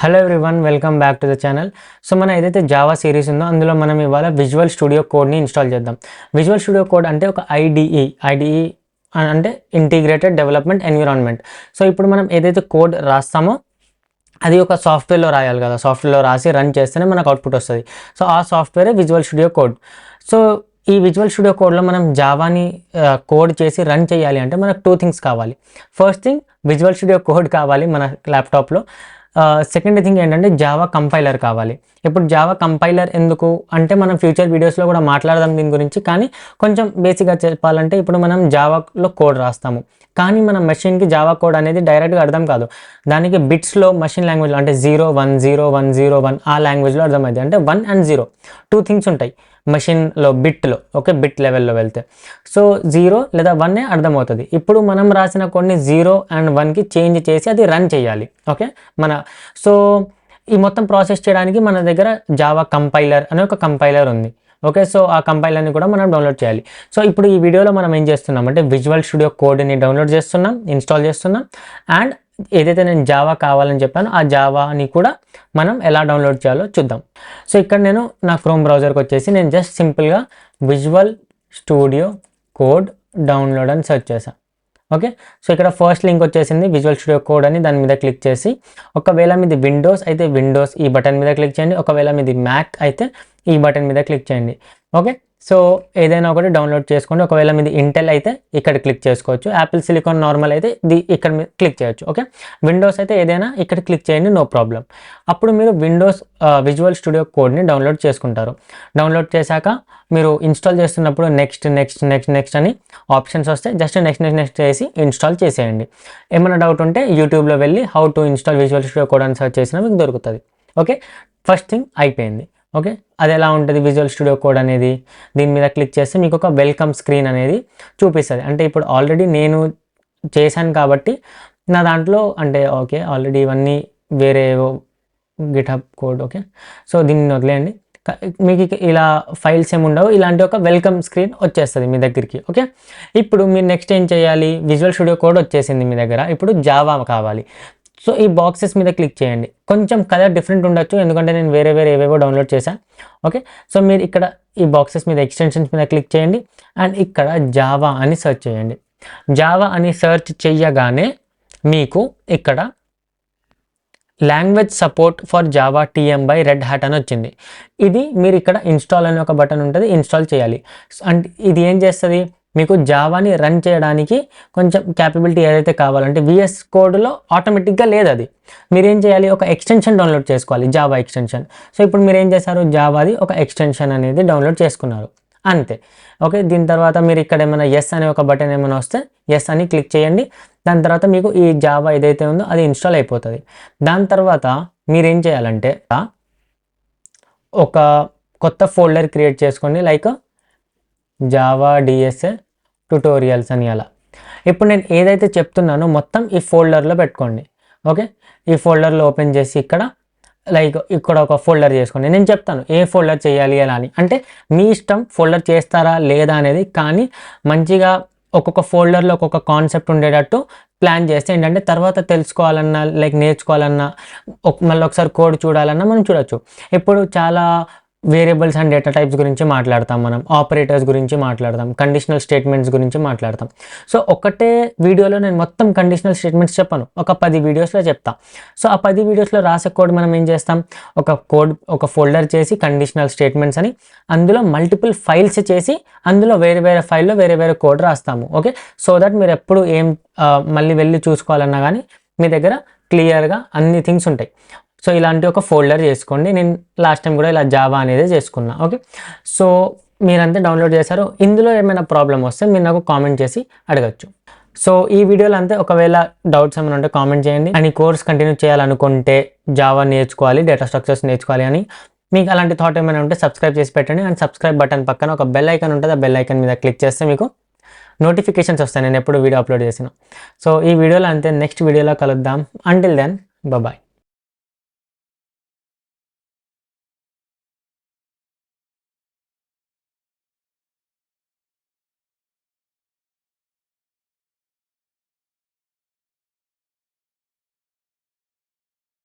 Hello everyone, welcome back to the channel. So మనం ఏదైతే Java series ఉందో అందులో మనం ఇవాళ విజువల్ స్టూడియో కోడ్ని ఇన్స్టాల్ చేద్దాం. విజువల్ స్టూడియో కోడ్ అంటే ఒక ఐడిఈ అంటే ఇంటిగ్రేటెడ్ డెవలప్మెంట్ ఎన్విరాన్మెంట్. సో ఇప్పుడు మనం ఏదైతే కోడ్ రాస్తామో అది ఒక సాఫ్ట్వేర్లో రాయాలి కదా, సాఫ్ట్వేర్లో రాసి రన్ చేస్తేనే మనకు అవుట్పుట్ వస్తుంది. సో ఆ సాఫ్ట్వేరే విజువల్ స్టూడియో కోడ్. సో ఈ విజువల్ స్టూడియో కోడ్లో మనం జావాని కోడ్ చేసి రన్ చేయాలి అంటే మనకు 2 థింగ్స్ కావాలి. First thing visual studio code కావాలి మన ల్యాప్టాప్లో. సెకండ్ థింగ్ ఏంటంటే జావా కంపైలర్ కావాలి. ఇప్పుడు జావా కంపైలర్ ఎందుకు అంటే మనం ఫ్యూచర్ వీడియోస్లో కూడా మాట్లాడదాం దీని గురించి. కానీ కొంచెం బేసిక్గా చెప్పాలంటే ఇప్పుడు మనం జావాలో కోడ్ రాస్తాము, కానీ మన మెషిన్కి జావా కోడ్ అనేది డైరెక్ట్గా అర్థం కాదు. దానికి బిట్స్లో మెషిన్ లాంగ్వేజ్లో అంటే 0 1 ఆ లాంగ్వేజ్లో అర్థమైంది. అంటే 1 and 0 2 థింగ్స్ ఉంటాయి మెషిన్లో, బిట్లో. ఓకే, బిట్ లెవెల్లో వెళ్తే సో 0 లేదా 1 అర్థమవుతుంది. ఇప్పుడు మనం రాసిన కొన్ని 0 and 1కి చేంజ్ చేసి అది రన్ చేయాలి. ఓకే, సో ఈ మొత్తం ప్రాసెస్ చేయడానికి మన దగ్గర జావా కంపైలర్ అనే ఒక కంపైలర్ ఉంది. ఓకే, సో ఆ కంపైలర్ని కూడా మనం డౌన్లోడ్ చేయాలి. సో ఇప్పుడు ఈ వీడియోలో మనం ఏం చేస్తున్నాం అంటే విజువల్ స్టూడియో కోడ్ని డౌన్లోడ్ చేస్తున్నాం, ఇన్స్టాల్ చేస్తున్నాం. అండ్ ఏదైతే నేను జావా కావాలని చెప్పానో ఆ జావాని కూడా మనం ఎలా డౌన్లోడ్ చేయాలో చూద్దాం. సో ఇక్కడ నేను నా క్రోమ్ బ్రౌజర్కి వచ్చేసి నేను జస్ట్ సింపుల్గా విజువల్ స్టూడియో కోడ్ డౌన్లోడ్ అని సెర్చ్ చేశాను. ఓకే, సో ఇక్కడ ఫస్ట్ లింక్ వచ్చేసింది విజువల్ స్టూడియో కోడ్ అని. దాని మీద క్లిక్ చేసి, ఒకవేళ మీది విండోస్ అయితే విండోస్ ఈ బటన్ మీద క్లిక్ చేయండి, ఒకవేళ మీది మ్యాక్ అయితే ఈ బటన్ మీద క్లిక్ చేయండి. ఓకే, సో ఏదైనా ఒకటి డౌన్లోడ్ చేసుకోండి. ఒకవేళ మీది ఇంటెల్ అయితే ఇక్కడ క్లిక్ చేసుకోవచ్చు, యాపిల్ సిలికాన్ నార్మల్ అయితే ఇక్కడ మీద క్లిక్ చేయొచ్చు. ఓకే, విండోస్ అయితే ఏదైనా ఇక్కడ క్లిక్ చేయండి, నో ప్రాబ్లం. అప్పుడు మీరు విండోస్ విజువల్ స్టూడియో కోడ్ని డౌన్లోడ్ చేసుకుంటారు. డౌన్లోడ్ చేశాక మీరు ఇన్స్టాల్ చేస్తున్నప్పుడు నెక్స్ట్ అని ఆప్షన్స్ వస్తాయి. జస్ట్ నెక్స్ట్ చేసి ఇన్స్టాల్ చేసేయండి. ఏమైనా డౌట్ ఉంటే యూట్యూబ్లో వెళ్ళి how to install visual studio code అని సెర్చ్ చేసినా మీకు దొరుకుతుంది. ఓకే, ఫస్ట్ థింగ్ అయిపోయింది. ఓకే, అది ఎలా ఉంటుంది విజువల్ స్టూడియో కోడ్ అనేది, దీని మీద క్లిక్ చేస్తే మీకు ఒక వెల్కమ్ స్క్రీన్ అనేది చూపిస్తుంది. అంటే ఇప్పుడు ఆల్రెడీ నేను చేశాను కాబట్టి నా దాంట్లో అంటే ఓకే ఆల్రెడీ ఇవన్నీ వేరే గిట్హబ్ కోడ్. ఓకే, సో దీన్ని వదిలేయండి. మీకు ఇలా ఫైల్స్ ఏమి ఉండవు, ఇలాంటి ఒక వెల్కమ్ స్క్రీన్ వచ్చేస్తుంది మీ దగ్గరికి. ఓకే, ఇప్పుడు మీరు నెక్స్ట్ ఏం చేయాలి, విజువల్ స్టూడియో కోడ్ వచ్చేసింది మీ దగ్గర, ఇప్పుడు జావా కావాలి. సో ఈ బాక్సెస్ మీద క్లిక్ చేయండి. కొంచెం కలర్ డిఫరెంట్ ఉండొచ్చు ఎందుకంటే నేను వేరే ఏవేవో డౌన్లోడ్ చేశాను. ఓకే, సో మీరు ఇక్కడ ఈ బాక్సెస్ మీద ఎక్స్టెన్షన్స్ మీద క్లిక్ చేయండి అండ్ ఇక్కడ జావా అని సెర్చ్ చేయండి. జావా అని సెర్చ్ చేయగానే మీకు ఇక్కడ language support for Java TM by red hat అని వచ్చింది. ఇది మీరు ఇక్కడ ఇన్స్టాల్ అనే ఒక బటన్ ఉంటుంది, ఇన్స్టాల్ చేయాలి. అండ్ ఇది ఏం చేస్తుంది, మీకు జావాని రన్ చేయడానికి కొంచెం క్యాపబిలిటీ ఏదైతే కావాలంటే VS కోడ్లో ఆటోమేటిక్గా లేదు. అది మీరేం చేయాలి, ఒక ఎక్స్టెన్షన్ డౌన్లోడ్ చేసుకోవాలి, జావా ఎక్స్టెన్షన్. సో ఇప్పుడు మీరు ఏం చేశారు, జావాది ఒక ఎక్స్టెన్షన్ అనేది డౌన్లోడ్ చేసుకున్నారు, అంతే. ఓకే, దీని తర్వాత మీరు ఇక్కడ ఏమైనా ఎస్ అనే ఒక బటన్ ఏమైనా వస్తే ఎస్ అని క్లిక్ చేయండి. దాని తర్వాత మీకు ఈ జావా ఏదైతే ఉందో అది ఇన్స్టాల్ అయిపోతుంది. దాని తర్వాత మీరేం చేయాలంటే ఒక కొత్త ఫోల్డర్ క్రియేట్ చేసుకోండి, లైక్ జావా DSA ట్యుటోరియల్స్ అని. అలా ఇప్పుడు నేను ఏదైతే చెప్తున్నానో మొత్తం ఈ ఫోల్డర్లో పెట్టుకోండి. ఓకే, ఈ ఫోల్డర్లో ఓపెన్ చేసి ఇక్కడ ఒక ఫోల్డర్ చేసుకోండి. నేను చెప్తాను ఏ ఫోల్డర్ చేయాలి ఎలా అని, అంటే మీ ఇష్టం ఫోల్డర్ చేస్తారా లేదా అనేది. కానీ మంచిగా ఒక్కొక్క ఫోల్డర్లో ఒక్కొక్క కాన్సెప్ట్ ఉండేటట్టు ప్లాన్ చేస్తే ఏంటంటే తర్వాత తెలుసుకోవాలన్నా నేర్చుకోవాలన్నా మళ్ళీ ఒకసారి కోడ్ చూడాలన్నా మనం చూడొచ్చు. ఇప్పుడు చాలా వేరియబుల్స్ అండ్ డేటా టైప్స్ గురించి మాట్లాడతాం, మనం ఆపరేటర్స్ గురించి మాట్లాడతాం, కండిషనల్ స్టేట్మెంట్స్ గురించి మాట్లాడతాం. సో ఒకటే వీడియోలో నేను మొత్తం కండిషనల్ స్టేట్మెంట్స్ చెప్పను, ఒక 10 వీడియోస్లో చెప్తా. సో ఆ 10 వీడియోస్లో రాసే కోడ్ మనం ఏం చేస్తాం, ఒక ఫోల్డర్ చేసి కండిషనల్ స్టేట్మెంట్స్ అని అందులో మల్టిపుల్ ఫైల్స్ చేసి అందులో వేరే ఫైల్లో వేరే కోడ్ రాస్తాము. ఓకే, సో దట్ మీరు ఎప్పుడు మళ్ళీ వెళ్ళి చూసుకోవాలన్నా కానీ మీ దగ్గర క్లియర్గా అన్ని థింగ్స్ ఉంటాయి. సో ఇలాంటి ఒక ఫోల్డర్ చేసుకోండి. నేను లాస్ట్ టైం కూడా ఇలా జావా అనేది చేసుకున్నా. ఓకే, సో మీరంతా డౌన్లోడ్ చేశారు. ఇందులో ఏమైనా ప్రాబ్లం వస్తే మీరు నాకు కామెంట్ చేసి అడగచ్చు. సో ఈ వీడియోలో అంతే. ఒకవేళ డౌట్స్ ఏమైనా ఉంటే కామెంట్ చేయండి. అండ్ ఈ కోర్స్ కంటిన్యూ చేయాలనుకుంటే జావా నేర్చుకోవాలి, డేటా స్ట్రక్చర్స్ నేర్చుకోవాలి అని మీకు అలాంటి థాట్ ఏమైనా ఉంటే సబ్స్క్రైబ్ చేసి పెట్టండి. అండ్ సబ్స్క్రైబ్ బటన్ పక్కన ఒక బెల్ ఐకాన్ ఉంటుంది, ఆ బెల్ ఐకాన్ మీద క్లిక్ చేస్తే మీకు నోటిఫికేషన్స్ వస్తాయి నేను ఎప్పుడు వీడియో అప్లోడ్ చేసిన. సో ఈ వీడియోలో అంతే, నెక్స్ట్ వీడియోలో కలుద్దాం. Until then bye.